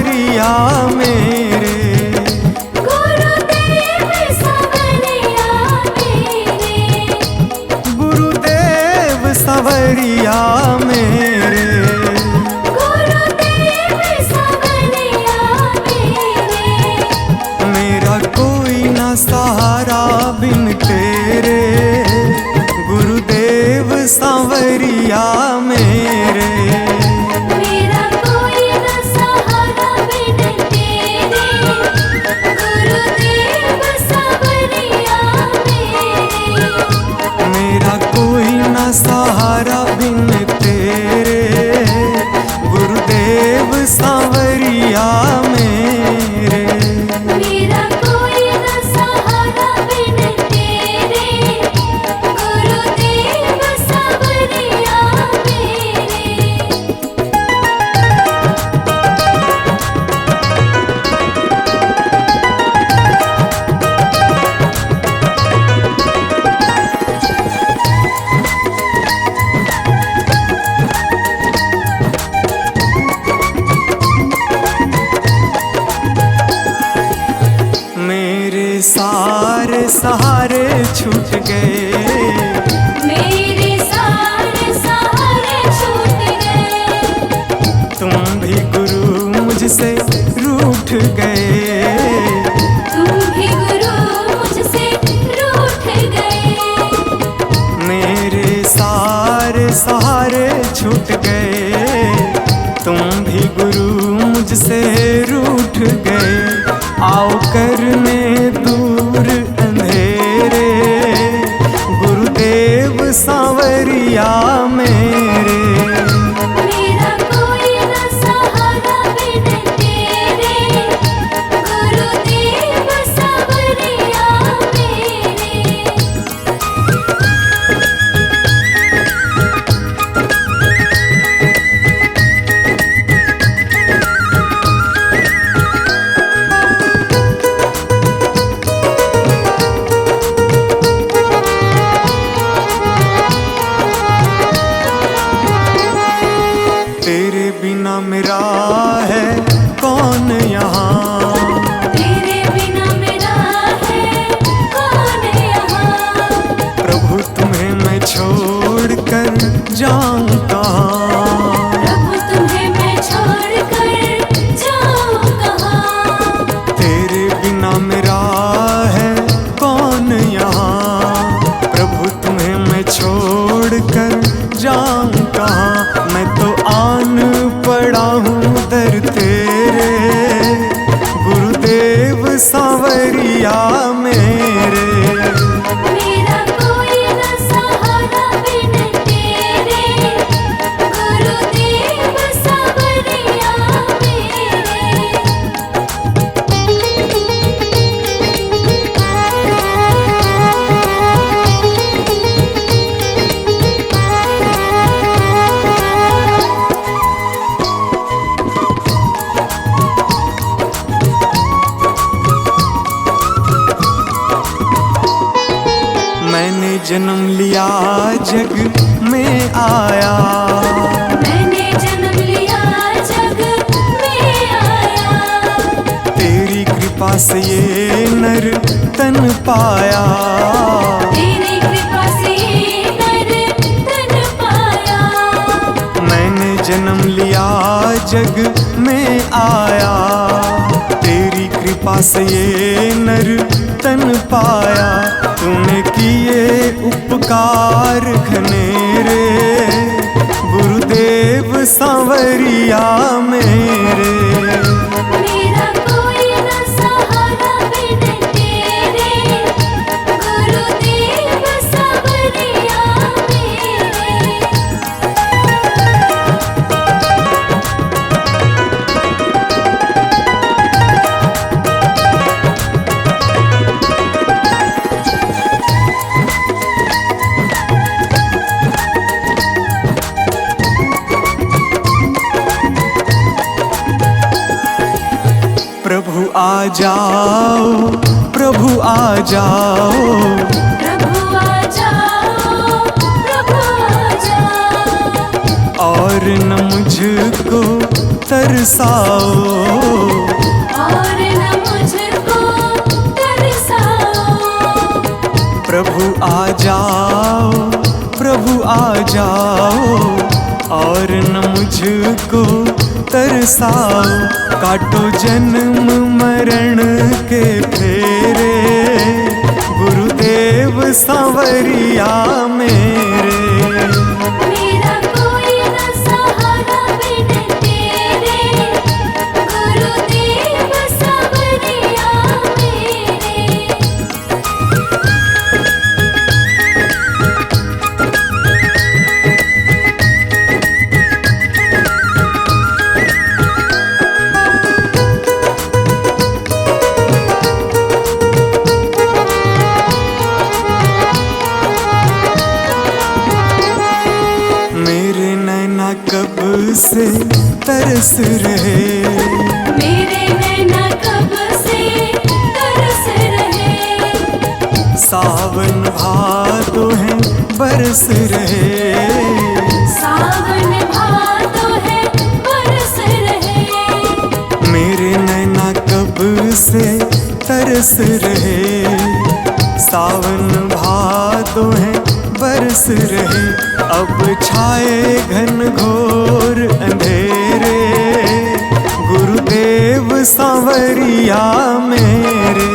सांवरिया मेरे, गुरुदेव सांवरिया मेरे, गुरुदेव सांवरिया मेरे, गुरुदेव सांवरिया मेरे। मेरा कोई ना सहारा बिन तेरे, गुरुदेव सांवरिया मेरे। मेरा कोई न सहारा बिन तेरे, गुरुदेव सांवरिया मेरे। मेरा कोई ना सहारा बिन तेरे, गुरुदेव सांवरिया मेरे। मेरा कोई न सहारा बिन तेरे, गुरुदेव सांवरिया मेरे। मेरे सारे सहारे छूट गए, मेरे सारे सहारे छूट गए। तुम भी गुरु मुझसे रूठ गए, तुम भी गुरु मुझसे रूठ गए। मेरे सारे सहारे छूट गए, तुम भी गुरु मुझसे रूठ गए। आओ करने दूर अंधेरे, गुरुदेव सांवरिया मेरे। मेरा कोई न सहारा बिन तेरे, गुरुदेव सांवरिया मेरे। तेरे बिना मेरा है कौन यहाँ, तेरे बिना मेरा है कौन यहाँ। प्रभु तुम्हें मैं छोड़ कर जाऊं कहाँ। प्रभु तुम्हें मैं छोड़ कर जाऊं कहाँ। तेरे बिना मेरा है कौन यहाँ, प्रभु तुम्हें मैं छोड़ कर जाऊं कहाँ। मैं तो आन पड़ा हूँ दर तेरे, गुरुदेव सांवरिया मेरे। मेरा कोई न सहारा बिन तेरे, गुरुदेव सांवरिया मेरे। मैंने जन्म लिया जग में आया, मैंने जन्म लिया जग में आया। तेरी कृपा से ये नर तन पाया। तेरी कृपा से नर तन पाया। मैंने जन्म लिया जग में आया, तेरी कृपा से ये नर तन पाया। तूने किए उपकार घनेरे, गुरुदेव सांवरिया मेरे। मेरा कोई न सहारा बिन तेरे, गुरुदेव सांवरिया मेरे। प्रभु आ जाओ, प्रभु आ जाओ, प्रभु आ जाओ, प्रभु आ जाओ। और न मुझको तरसाओ। और न मुझको तरसाओ। प्रभु आ जाओ, प्रभु आ जाओ, और न मुझको तरसाओ। काटो जन्म मरण के फेरे, गुरुदेव सांवरिया मेरे। मेरा कोई न सहारा बिन तेरे, गुरुदेव सांवरिया मेरे। मेरे नैना कब से तरस रहे, मेरे नैना कब से तरस रहे। सावन भादो है बरस रहे। सावन भादो है बरस रहे। मेरे नैना कब से तरस रहे, सावन भादो है बरस रहे। अब छाए घन घोर अंधेरे, गुरुदेव सांवरिया मेरे।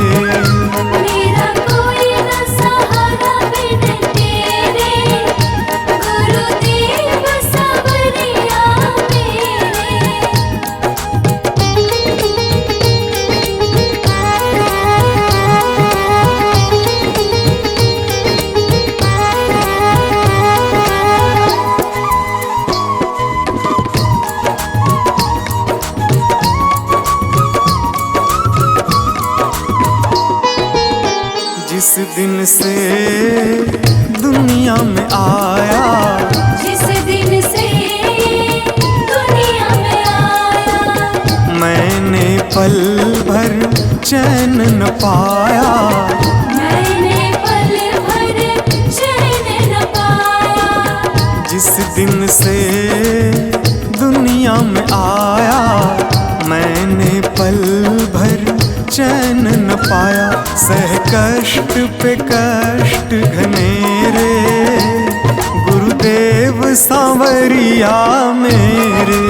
मेरा कोई न सहारा बिन तेरे, गुरुदेव सांवरिया जिस दिन से दुनिया में आया, जिस दिन से दुनिया में आया। मैंने पल भर चैन न पाया। मैंने पल भर चैन न पाया। जिस दिन से दुनिया में आया, मैंने पल भर चैन न पाया। सह कष्ट पे कष्ट घनेरे, गुरुदेव सांवरिया मेरे।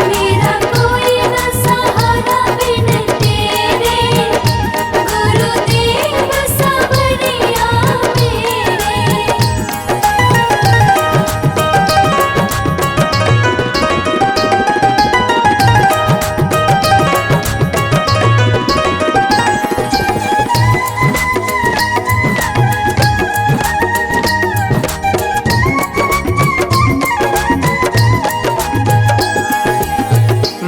मेरा कोई न सहारा बिन तेरे, गुरुदेव सांवरिया मेरे।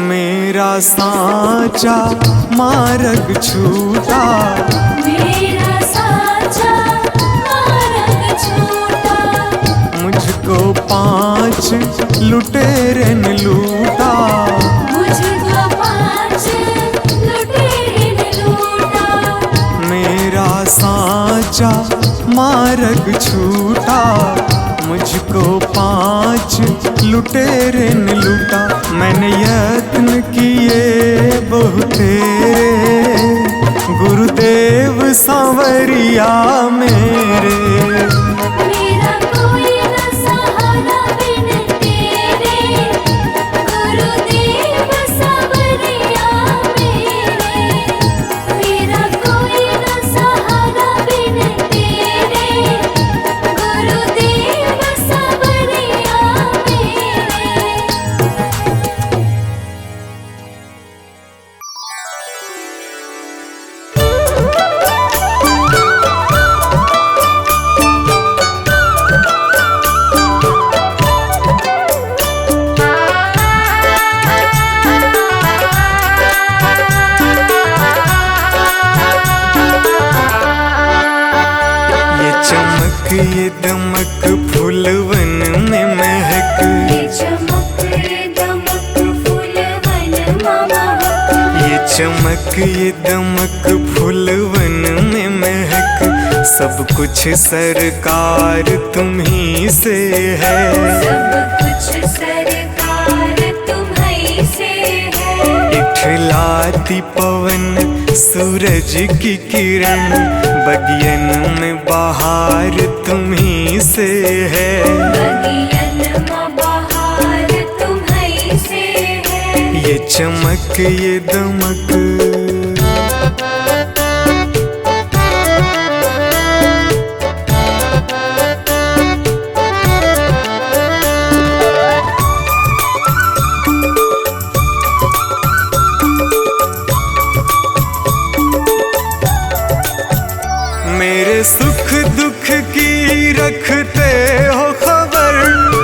मेरा साचा मार्ग छूटा, मेरा साचा मार्ग छूटा। मुझको 5 लुटेरे ने लूटा। मुझको 5 लुटेरे ने लूटा। मेरा साचा मार्ग छूटा, मुझको 5 लुटेरे ने लूटा। मैंने यत्न किए बहुतेरे, गुरुदेव सांवरिया मेरे। मेरा कोई न सहारा बिन तेरे, गुरुदेव सांवरिया मेरे। मेरा कोई न सहारा बिन तेरे, गुरुदेव सांवरिया मेरे। ये दमक फूलवन में महक, ये चमक दमक फूलवन महक। ये चमक ये दमक फूलवन में महक। सब कुछ सरकार तुम्ही से है, सब कुछ सरकार तुम्हीं से दिखलाती पवन सूरज की किरण, बगियन में बहार तुम्ही से है। बगियन में बहार तुम्हीं से है। ये चमक ये दमक मेरे सुख दुख की रखते हो खबर,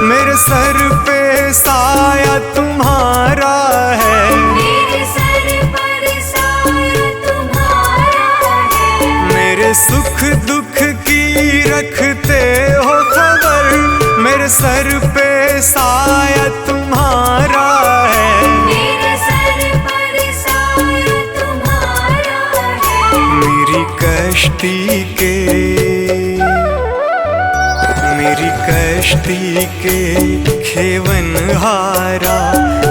मेरे सर पे साया तुम्हारा है। मेरे सर पर साया तुम्हारा है। मेरे सुख दुख की रखते हो खबर, मेरे सर पे साया तुम्हारा है। मेरे सर पर साया तुम्हारा है। मेरी कश्ती के खेवन हारा,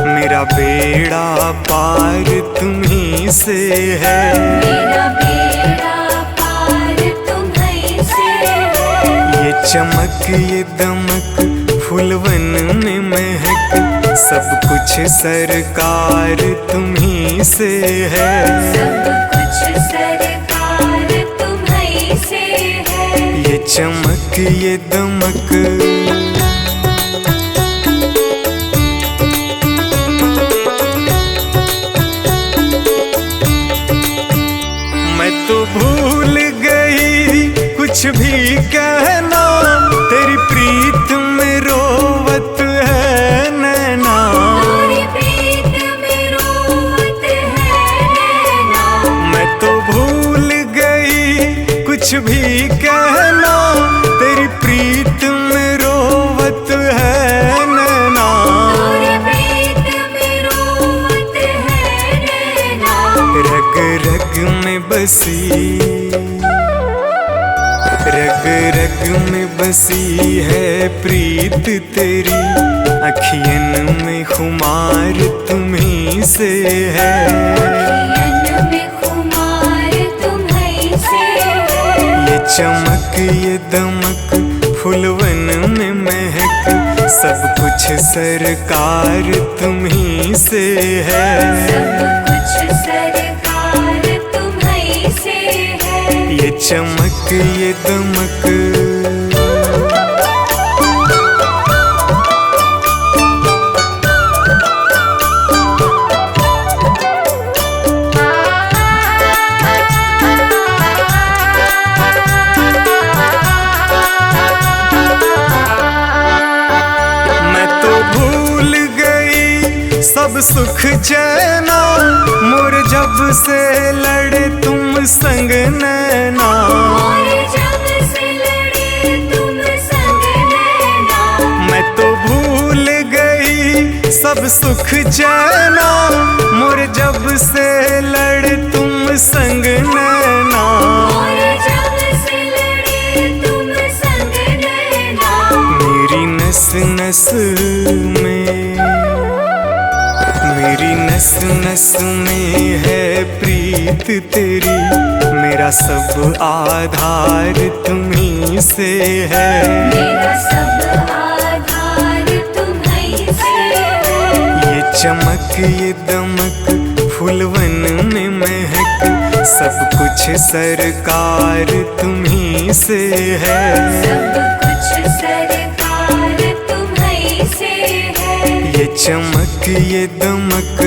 मेरा बेड़ा पार तुम्ही से है। मेरा बेड़ा पार तुम्हीं से है। ये चमक ये दमक फूलवन में महक, सब कुछ सरकार तुम्ही से है। सब कुछ सरकार तुम्हीं से है। ये चमक ये दमक मैं तो भूल गई कुछ भी कहना, तेरी प्रीत में रोवत है नैना। तेरी प्रीत में रोवत है नैना। मैं तो भूल गई कुछ भी कहना, तेरी प्रीत में रोवत है नैना। तेरी प्रीत में रोवत है नैना। रग रग में बसी, रग रग में बसी है प्रीत तेरी, अखियन में खुमार तुम्ही से है। अखियन में खुमार तुम्हीं से है। ये चमक ये दमक फूलवन में महक, सब कुछ सरकार तुम्ही से है। सब कुछ सरकार तुम्हीं से है। ये चमक ये दमक मैं तो भूल गई सब सुख चैना, मोर जब से लड़े तुम संग नैना। और जब से लड़े तुम संग नैना। मैं तो भूल गई सब सुख चैना, मोर जब से लड़े तुम संग नैना। और जब से लड़े तुम संग नैना। मेरी नस नस में, मेरी नस नस में है प्रीत तेरी, मेरा सब आधार तुम्ही से है। मेरा सब आधार तुम्हीं से है। ये चमक ये दमक फूलवन में महक, सब कुछ सरकार तुम्ही से है। सब कुछ सरकार तुम्हीं से है। ये चमक ये दमक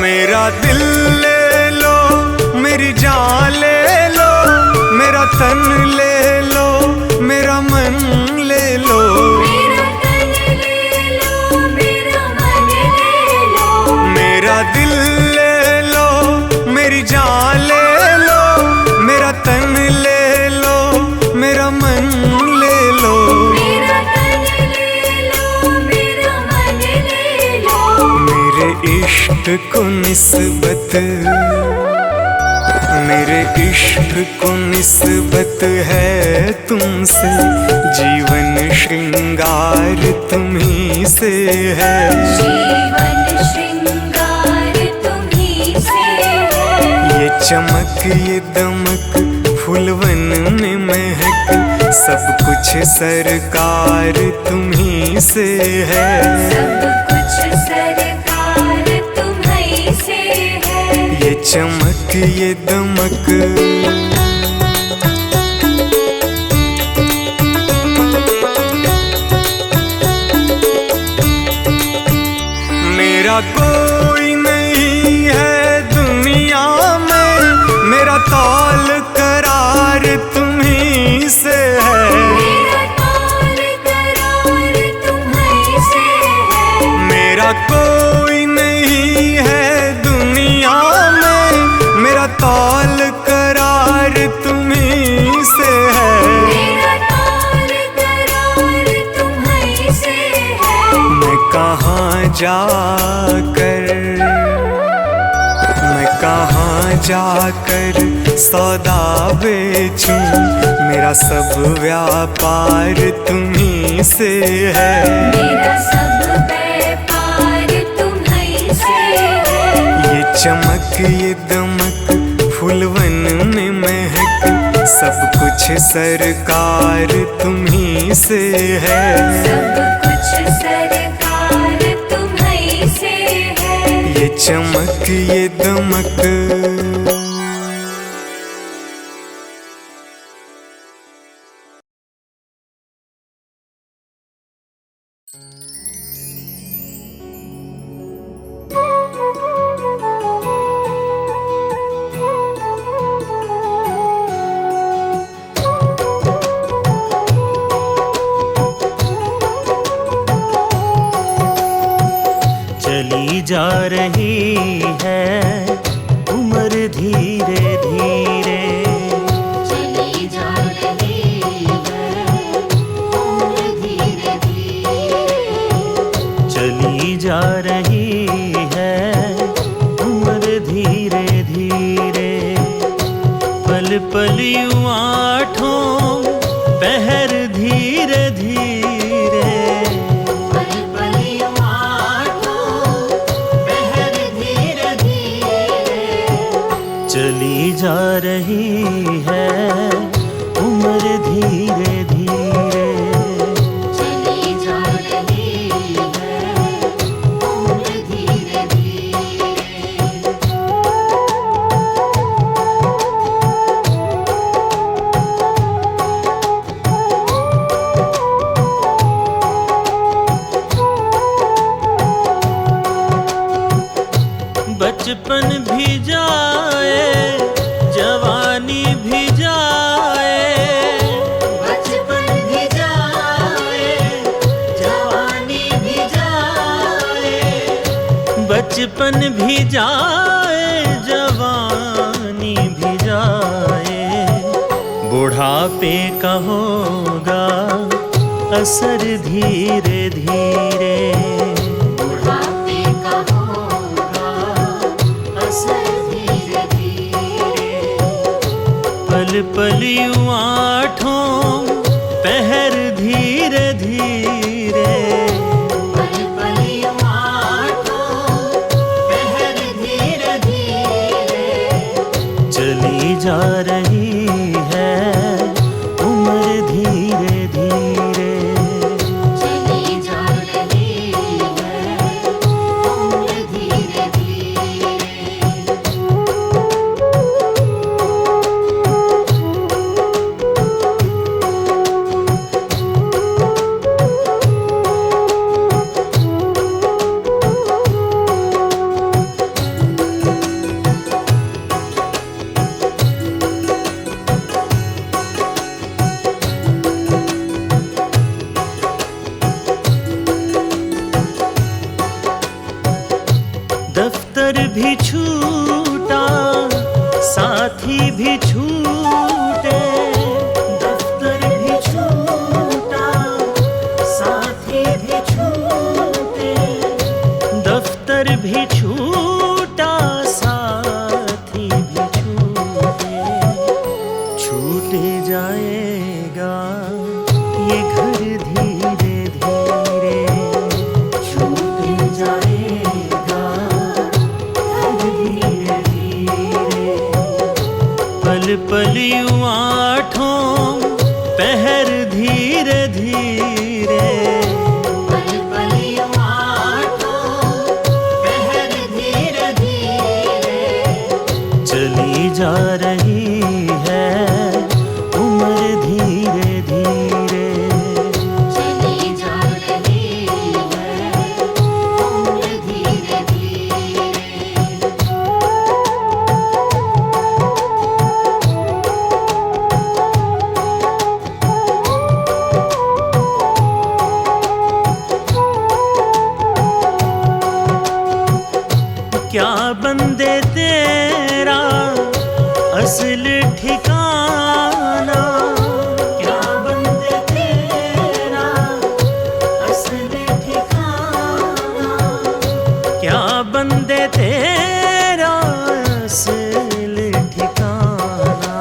मेरा दिल ले लो, मेरी जान ले लो, मेरा तन ले लो, मेरा मन ले लो। मेरा तन ले लो। मेरा मन ले लो। मेरा दिल ले लो, मेरी जान ले लो, मेरा तन ले लो, मेरा मन ले लो। मेरा तन ले लो। मेरा मन ले इश्क को निस्बत, मेरे इश्क को निस्बत है तुमसे, जीवन श्रृंगार तुम्ही से है। जीवन श्रृंगार तुम्ही से है। ये चमक ये दमक फूलवन में महक, सब कुछ सरकार तुम्ही से है। सब कुछ सरकार तुम्ही से है। ये चमक ये दमक मेरा कोई नहीं है दुनिया में, मेरा तौल करार तुम्ही से है। मेरा तौल करार तुम्ही से है। मेरा कोई नहीं है दुनिया में, मेरा तौल करार तुम्ही से है। मेरा तौल करार तुम्ही से है। मैं कहाँ जाकर सौदा बेचूं, मेरा सब व्यापार तुम्ही से है। मेरा सब व्यापार तुम्ही से है। ये चमक ये दमक फूलवन में महक, सब कुछ सरकार तुम्ही से है। सब कुछ सरकार तुम्ही से है। ये चमक ये दमक चली जा रही है उम्र धीरे धीरे, चली जा रही है उम्र धीरे धीरे। चली जा रही है उम्र धीरे धीरे। पल पल यूं आठों पहर धीरे धीरे। पल पल यूं आठों पहर धीरे धीरे। चली जा रही है उम्र धीरे धीरे। चली जा रही है उम्र धीरे धीरे। बचपन भी जाए जवानी भी जाए, बचपन भी जाए जवानी भी जाए। बचपन भी जाए जवानी भी जाए। बुढ़ापे का होगा असर धीरे धीरे। बुढ़ापे का होगा असर धीरे धीरे। पल पल यूं आठों पहर धीरे धीरे। पल पल यूं आठों पहर धीरे धीरे। चली जा रही है उम्र धीरे धीरे। चली जा रही है उम्र धीरे धीरे। दफ्तर भी छूटा साथी भी छूटे। दफ्तर भी छूटा साथी भी छूटे। दफ्तर भी पल पल यूं आठों पहर धीरे धीरे, पल पल यूं आठों पहर धीरे धीरे, चली जा रही है उम्र धीरे धीरे। चली जा रही है उम्र धीरे धीरे। क्या बंदे तेरा असल ठिकाना, क्या बंदे तेरा असल ठिकाना, क्या बंदे तेरा असल ठिकाना,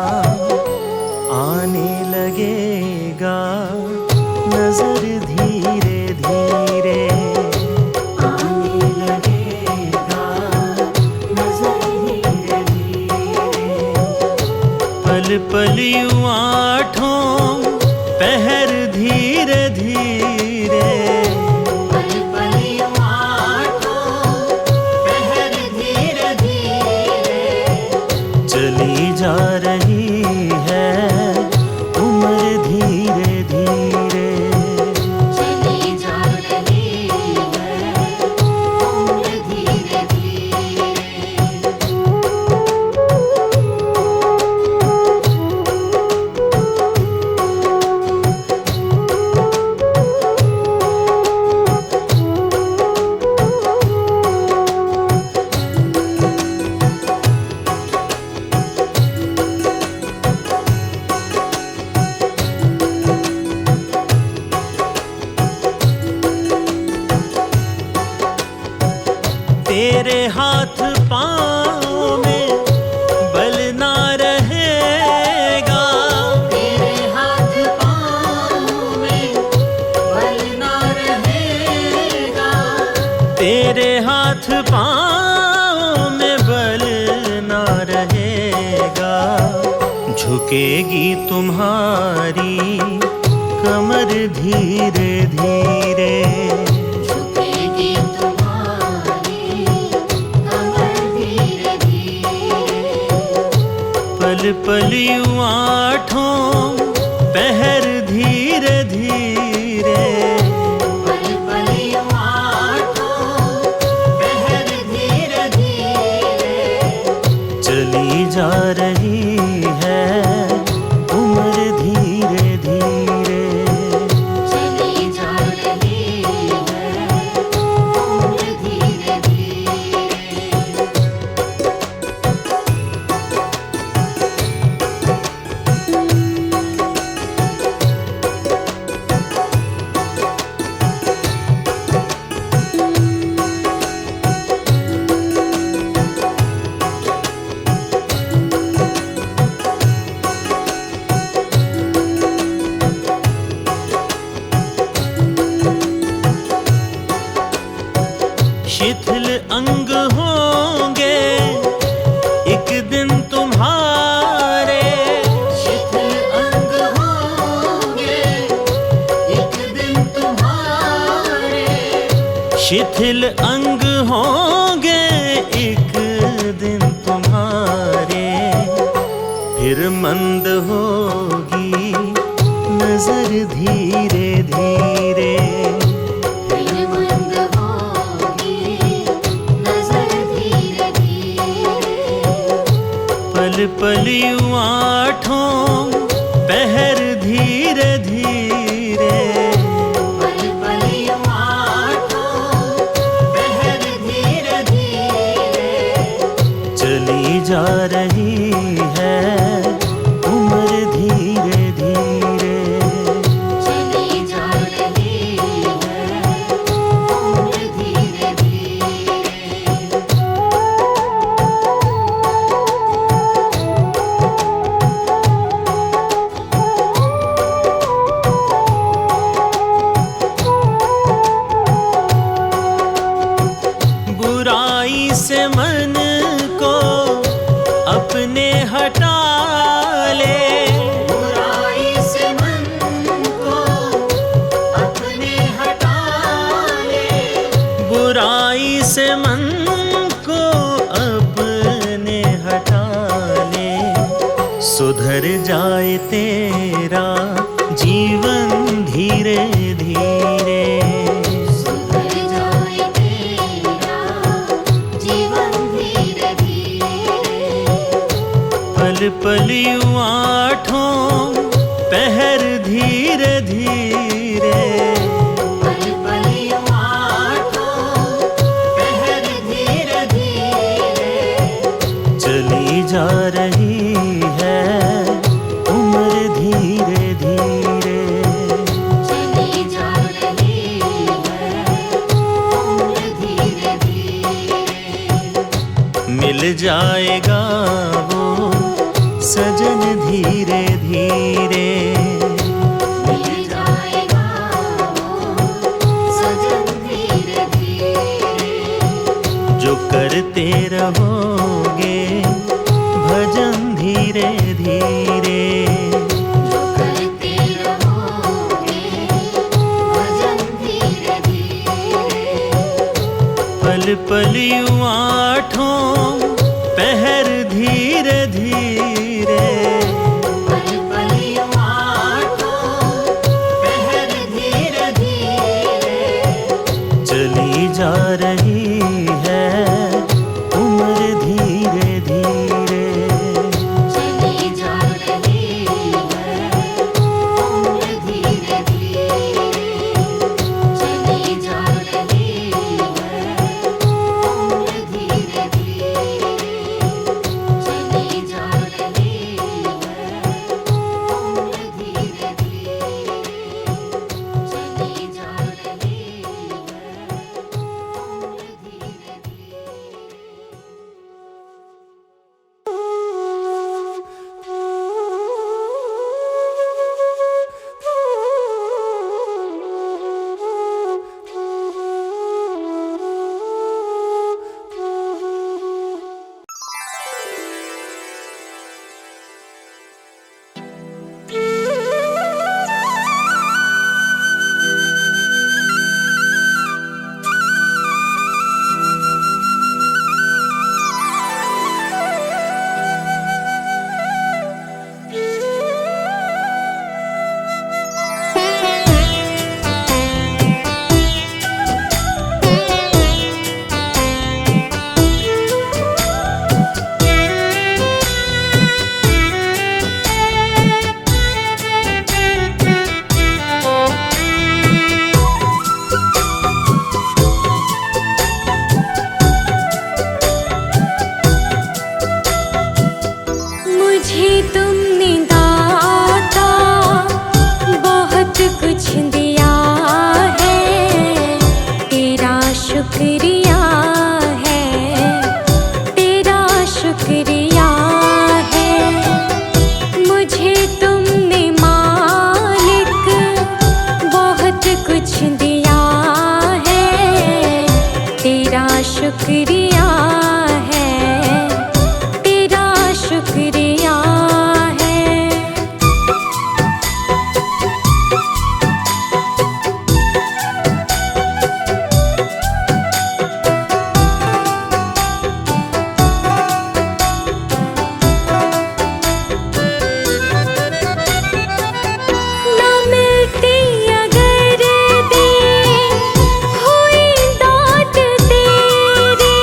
आने लगेगा नजर धीरे धीरे, आने लगेगा नजर धीरे धीरे। पल पल यूं आठों पहर धीरे धीरे, पल पल यूं आठों पहर धीरे धीरे, चली जा रही है उम्र धीरे धीरे। चली जा रही है उम्र धीरे धीरे। तेरे हाथ पाँव में बल ना रहेगा, तेरे हाथ पाँव में बल ना रहेगा, तेरे हाथ पाँव में बल ना रहेगा। झुकेगी तुम्हारी कमर धीरे धीरे, झुकेगी तुम्हारी कमर धीरे धीरे। पल पल यूं आठों पहर धीरे धीरे, पल पल यूं आठों पहर धीरे धीरे, चली जा रही है उम्र धीरे धीरे। चली जा रही है उम्र धीरे धीरे। शिथिल अंग होंगे एक दिन तुम्हारे, शिथिल अंग होंगे एक दिन तुम्हारे, शिथिल अंग होंगे एक दिन तुम्हारे। फिर मंद होगी नजर धीरे धीरे, दिल मंद होगी नजर धीरे धीरे। पल पल यूं आठों पहर धीरे धीरे, पल पल यूं आठों पहर धीरे धीरे, चली जा रही है उम्र धीरे धीरे। चली जा रही है उम्र धीरे धीरे। बुराई से मन को अपने हटा बुराई से मन को अपने हटा ले, सुधर जाए तेरा जीवन धीरे धीरे। सुधर जाए तेरा जीवन धीरे धीरे। पल पल यूं आठों पहर धीरे धीरे। पल पल यूं आठों पहर धीरे धीरे। चली जा रही है उम्र धीरे धीरे। चली जा रही है उम्र धीरे धीरे। मिल जाएगा वो सजन धीरे धीरे। मिल जाएगा वो सजन धीरे धीरे। जो करते रहोगे भजन धीरे धीरे। जो करते रहोगे भजन धीरे धीरे। पल पल यूं आठों पहर धीरे धीरे। पल पल यूं आठों पहर धीरे धीरे। चली जा रही है उम्र धीरे धीरे। चली जा रही है उम्र धीरे धीरे। चली जा रही है उम्र धीरे धीरे। चली जा रही है उम्र धीरे धीरे। चली जा रही है उम्र धीरे मुझे तुमने दाता बहुत कुछ दिया है, तेरा शुक्रिया है, तेरा शुक्रिया है। मुझे तुमने मालिक बहुत कुछ दिया है, तेरा शुक्रिया है, तेरा शुक्रिया है। ना मिलती अगर दी हुई दात तेरी,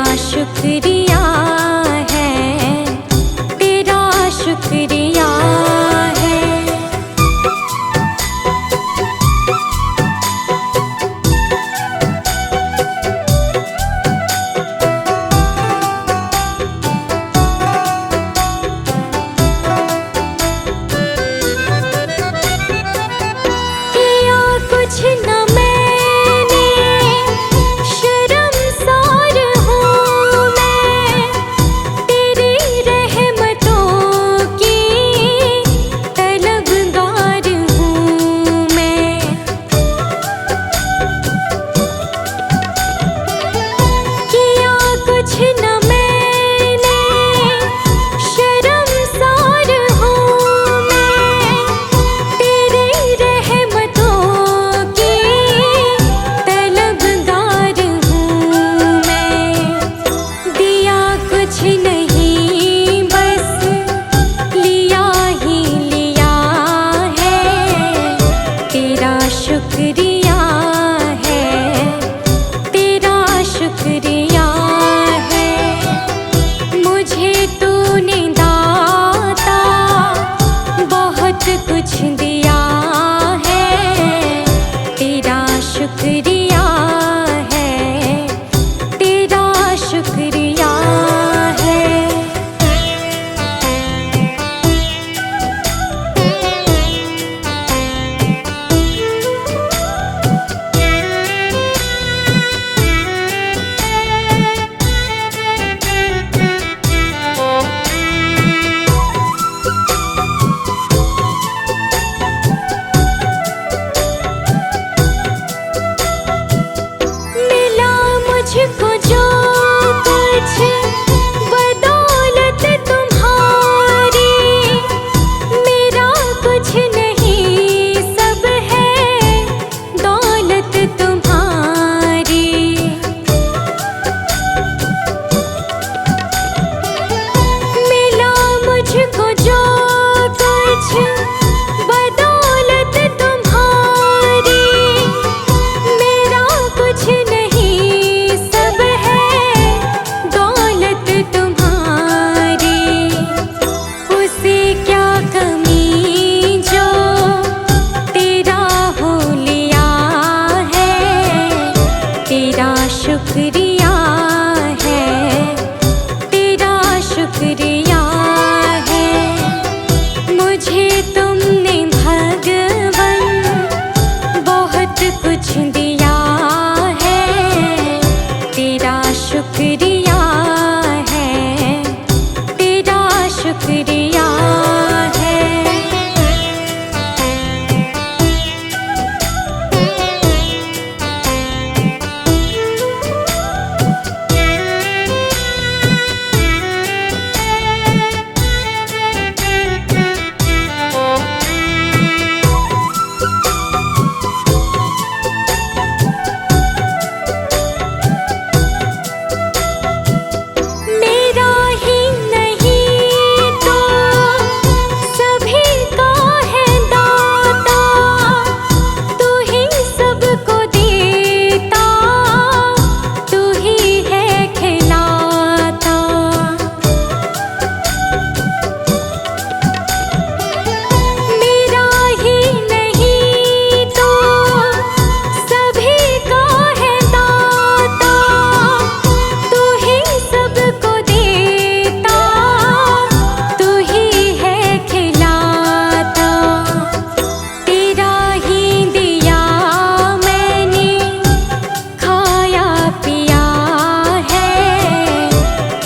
तेरा शुक्रिया है, तेरा शुक्रिया है। किया कुछ न मैंने, शर्मसार हूँ मैं, तेरी रहमतों की तलबगार हूँ मैं। किया कुछ न मैंने, शर्मसार हूँ मैं, तेरी रहमतों की तलबगार हूँ मैं। दिया कुछ नहीं बस लिया ही लिया है, तेरा शुक्रिया है, तेरा शुक्रिया है। मुझे तूने दाता बहुत कुछ दिया है, तेरा शुक्रिया है, तेरा शुक्रिया है। मिला मुझको जो कुछ बदौलत तुम्हारी, मेरा कुछ नहीं सब है दौलत तुम्हारी। मिला मुझको जो कुछ बदौलत तुम्हारी, मेरा कुछ नहीं सब है दौलत तुम्हारी। उसे क्या कमी जो तेरा हो लिया है, तेरा शुक्रिया है, तेरा शुक्रिया है। मुझे तुमने भगवन बहुत कुछ दिया है, तेरा शुक्रिया है, तेरा शुक्रिया है। मेरा ही नहीं तो सभी का है दाता, तू ही सबको देता, तू ही है खिलाता। मेरा ही नहीं तो सभी का है दाता, तू ही सबको देता, तू ही है खिलाता। तेरा ही दिया मैंने खाया पिया है,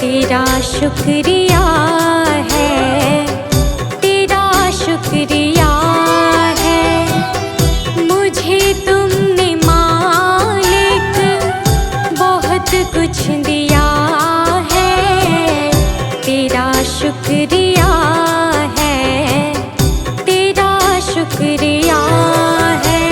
तेरा शुक्रिया है, तेरा शुक्रिया है। मुझे तुमने मालिक बहुत कुछ दिया है, तेरा शुक्रिया है, तेरा शुक्रिया है।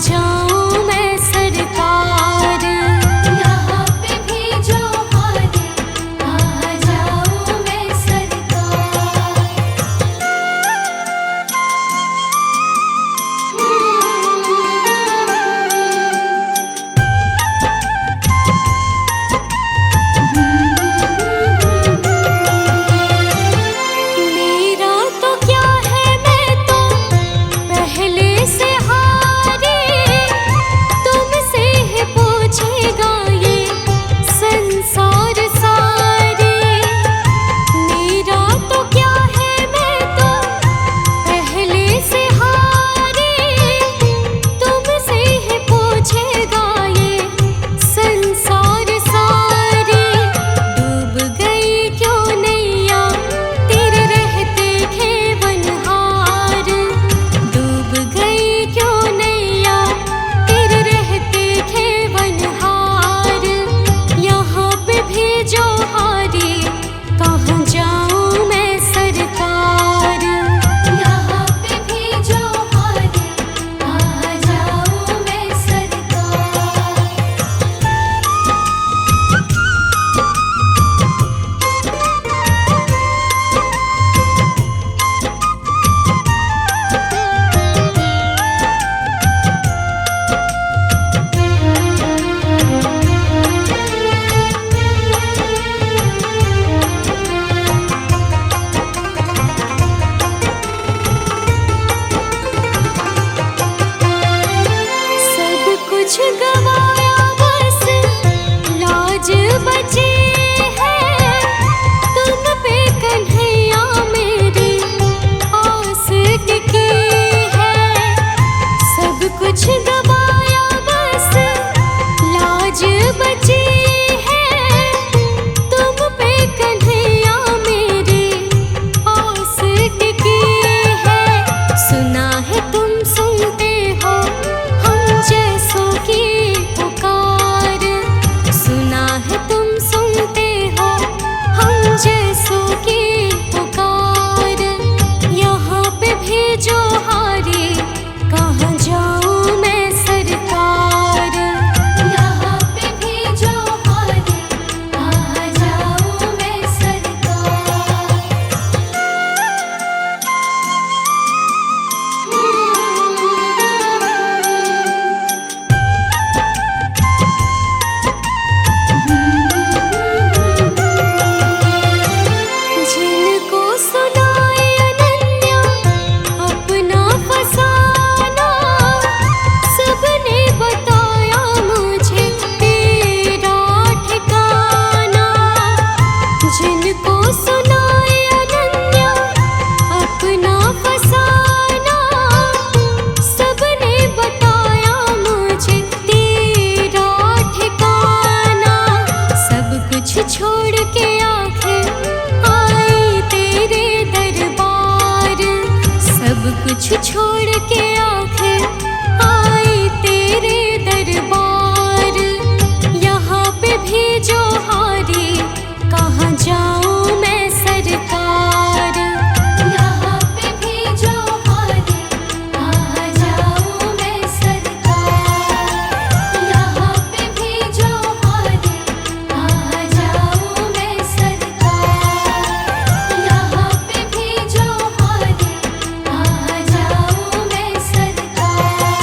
जाऊं मैं सरकार। यहाँ पे भेजो हारे, कहाँ जाऊं मैं सरकार। मेरा तो क्या है, मैं तो पहले से हारी, तुमसे ही पूछेगा ये संसार सारे। मेरा तो क्या है, मैं तो पहले से हारी, तुमसे ही पूछेगा ये संसार सारे। डूब गई क्यों नैया तेरे रहते खेवनहार, डूब गई क्यों नैया तेरे रहते खेवनहार। यहाँ पे भेजो हारी, कहाँ जाऊं मैं सरकार। यहाँ पे भेजो हारी, कहाँ जाऊं मैं सरकार। सब कुछ गवाया बस लाज बची है, तुम पे कन्हैया मेरी आस टिकी है। सब कुछ गवाया बस लाज बची है, तुम पे कन्हैया मेरी आस टिकी है। सुना है तुम सुनते हो हम जैसों की पुकार, सुना है तुम सुनते हो हम जैसों की पुकार। यहाँ पे भेजो हारी, कहाँ जाऊं मैं सरकार। यहाँ पे भेजो हारी, कहाँ जाऊं मैं सरकार। जिनको सुनाए अनन्या अपना फसाना, सबने बताया मुझे तेरा ठिकाना। जिनको सुनाए अनन्या अपना फसाना, सबने बताया मुझे तेरा ठिकाना। सब कुछ छोड़ के आखिर आई तेरे दरबार, सब कुछ छोड़ के आखिर आई तेरे दरबार। यहाँ पे भेजो हारी, कहाँ जाऊं मैं सरकार। यहाँ पे भेजो हारी, कहाँ जाऊं मैं सरकार। यहाँ पे भेजो हारी, कहाँ जाऊं मैं सरकार। यहाँ पे भेजो हारी, कहाँ जाऊं मैं सरकार।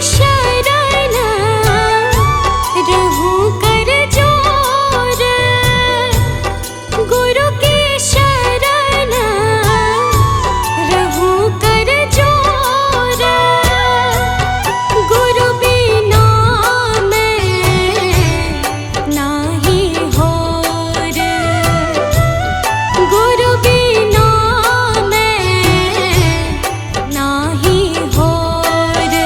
शरण रहूं कर जोर, गुरु की शरण रहूं कर जोर, गुरु बिना मैं नाही होर, गुरु बिना मैं नाही होर।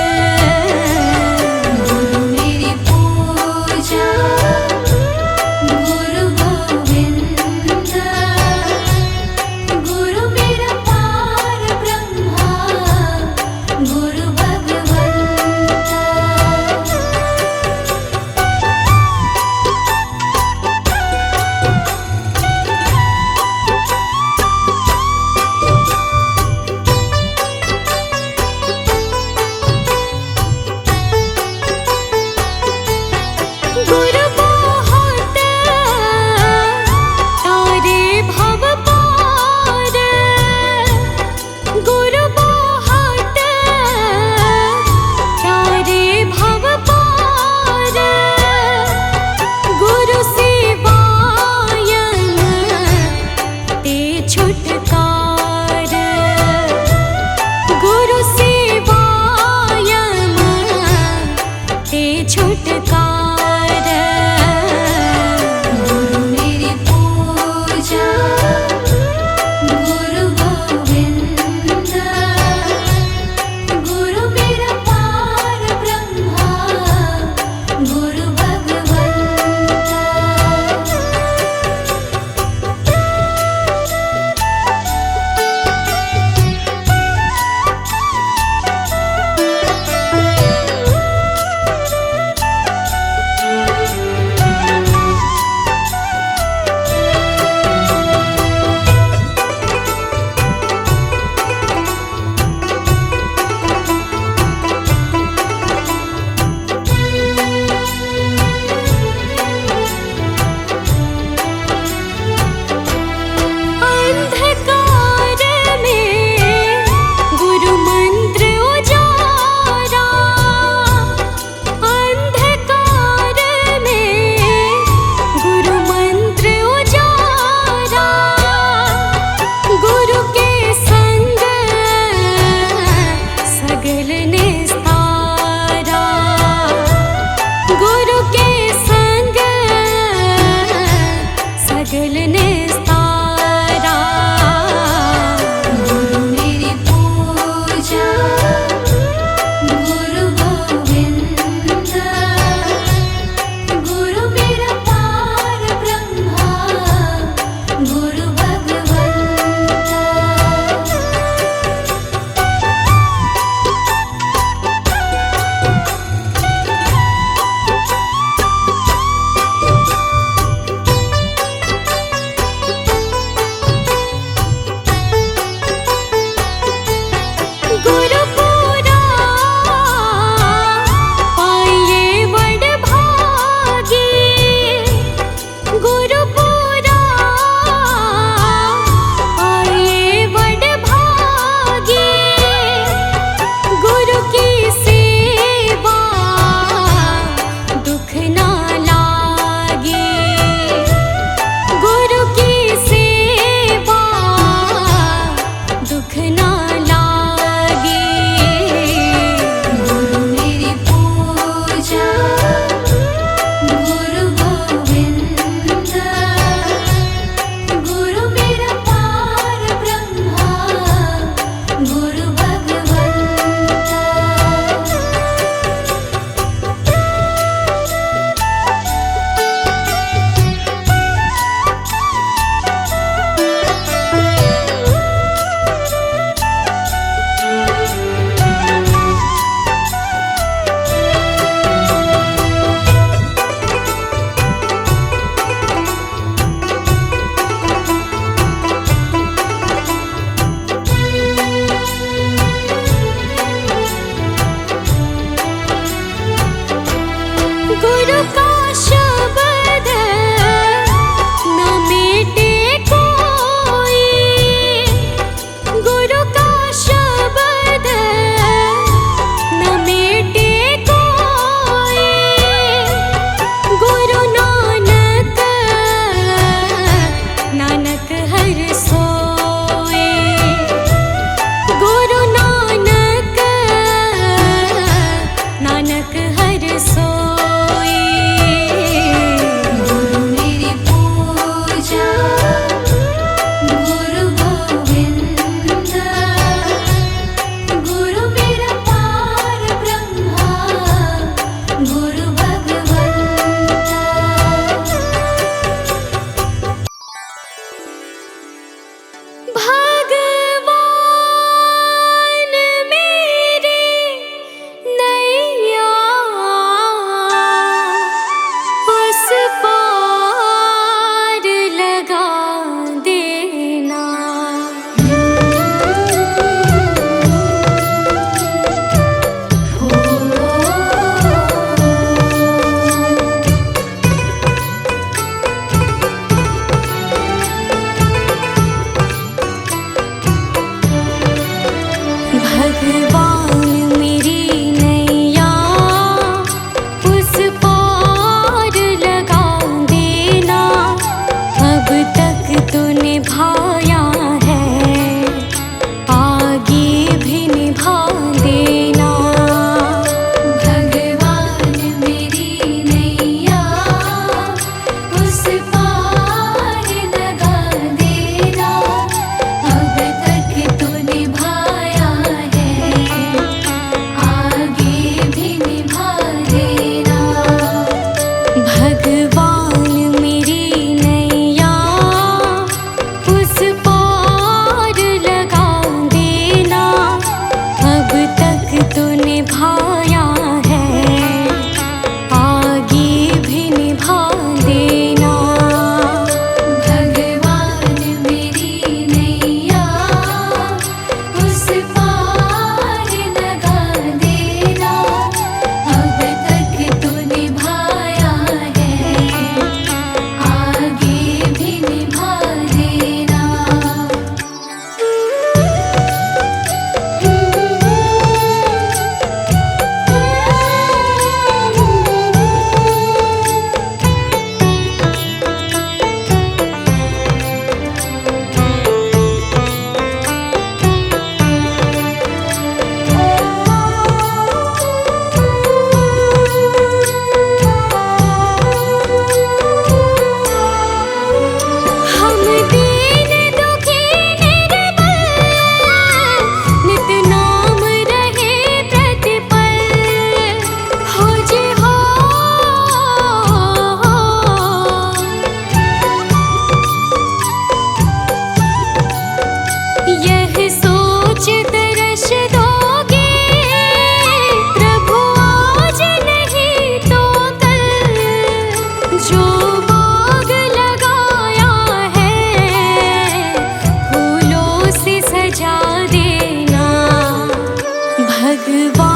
भगवान